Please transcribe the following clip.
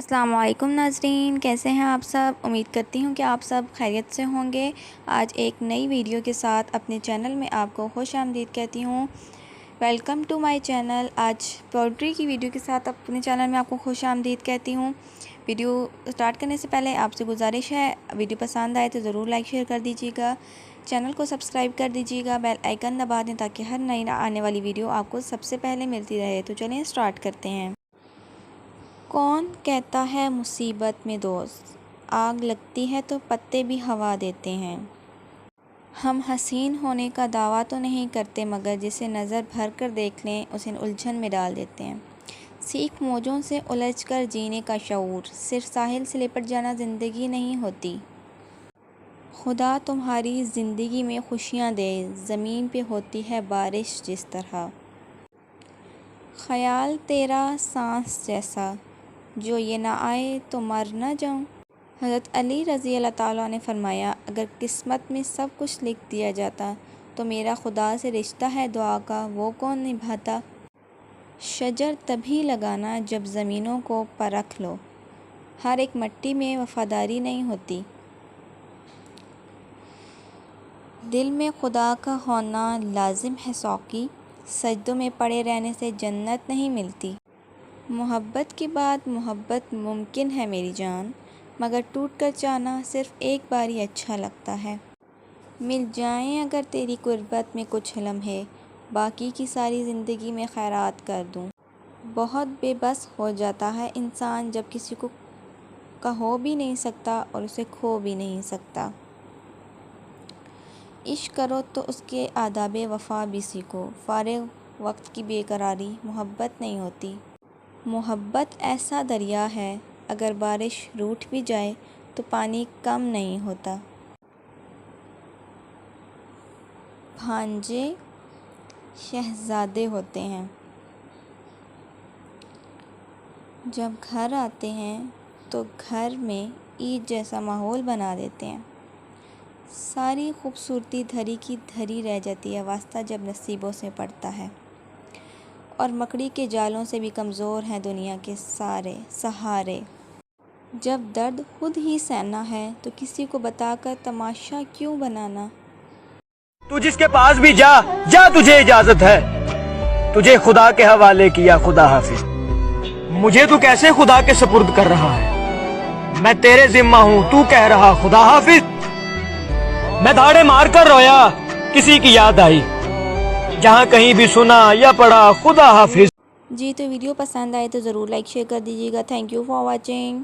السلام علیکم ناظرین، کیسے ہیں آپ سب؟ امید کرتی ہوں کہ آپ سب خیریت سے ہوں گے۔ آج ایک نئی ویڈیو کے ساتھ اپنے چینل میں آپ کو خوش آمدید کہتی ہوں۔ Welcome to my channel. آج پوئٹری کی ویڈیو کے ساتھ اپنے چینل میں آپ کو خوش آمدید کہتی ہوں۔ ویڈیو سٹارٹ کرنے سے پہلے آپ سے گزارش ہے، ویڈیو پسند آئے تو ضرور لائک شیئر کر دیجیے گا، چینل کو سبسکرائب کر دیجیے گا، بیل آئیکن دبا دیں تاکہ ہر نئی آنے والی ویڈیو آپ کو سب سے پہلے ملتی رہے۔ تو چلیں سٹارٹ کرتے ہیں۔ کون کہتا ہے مصیبت میں دوست، آگ لگتی ہے تو پتے بھی ہوا دیتے ہیں۔ ہم حسین ہونے کا دعویٰ تو نہیں کرتے، مگر جسے نظر بھر کر دیکھ لیں اسے الجھن میں ڈال دیتے ہیں۔ سیکھ موجوں سے الجھ کر جینے کا شعور، صرف ساحل سے لپٹ جانا زندگی نہیں ہوتی۔ خدا تمہاری زندگی میں خوشیاں دے، زمین پہ ہوتی ہے بارش جس طرح۔ خیال تیرا سانس جیسا، جو یہ نہ آئے تو مر نہ جاؤں۔ حضرت علی رضی اللہ تعالیٰ نے فرمایا، اگر قسمت میں سب کچھ لکھ دیا جاتا تو میرا خدا سے رشتہ ہے دعا کا وہ کون نبھاتا۔ شجر تبھی لگانا جب زمینوں کو پرکھ لو، ہر ایک مٹی میں وفاداری نہیں ہوتی۔ دل میں خدا کا ہونا لازم ہے ساقی، سجدوں میں پڑے رہنے سے جنت نہیں ملتی۔ محبت کے بعد محبت ممکن ہے میری جان، مگر ٹوٹ کر جانا صرف ایک بار ہی اچھا لگتا ہے۔ مل جائیں اگر تیری قربت میں کچھ لمحے، باقی کی ساری زندگی میں خیرات کر دوں۔ بہت بے بس ہو جاتا ہے انسان جب کسی کو ہو بھی نہیں سکتا اور اسے کھو بھی نہیں سکتا۔ عشق کرو تو اس کے آداب وفا بھی سیکھو، فارغ وقت کی بے قراری محبت نہیں ہوتی۔ محبت ایسا دریا ہے، اگر بارش روٹھ بھی جائے تو پانی کم نہیں ہوتا۔ بھانجے شہزادے ہوتے ہیں، جب گھر آتے ہیں تو گھر میں عید جیسا ماحول بنا دیتے ہیں۔ ساری خوبصورتی دھری کی دھری رہ جاتی ہے واسطہ جب نصیبوں سے پڑتا ہے، اور مکڑی کے جالوں سے بھی کمزور ہیں دنیا کے سارے سہارے۔ جب درد خود ہی سہنا ہے تو کسی کو بتا کر تماشا کیوں بنانا۔ تو جس کے پاس بھی جا جا، تجھے اجازت ہے، تجھے خدا کے حوالے کیا خدا حافظ۔ مجھے تو کیسے خدا کے سپرد کر رہا ہے، میں تیرے ذمہ ہوں تو کہہ رہا خدا حافظ۔ میں دھاڑے مار کر رویا، کسی کی یاد آئی، جہاں کہیں بھی سنا یا پڑھا خدا حافظ۔ جی تو ویڈیو پسند آئے تو ضرور لائک شیئر کر دیجیے گا۔ Thank you for watching.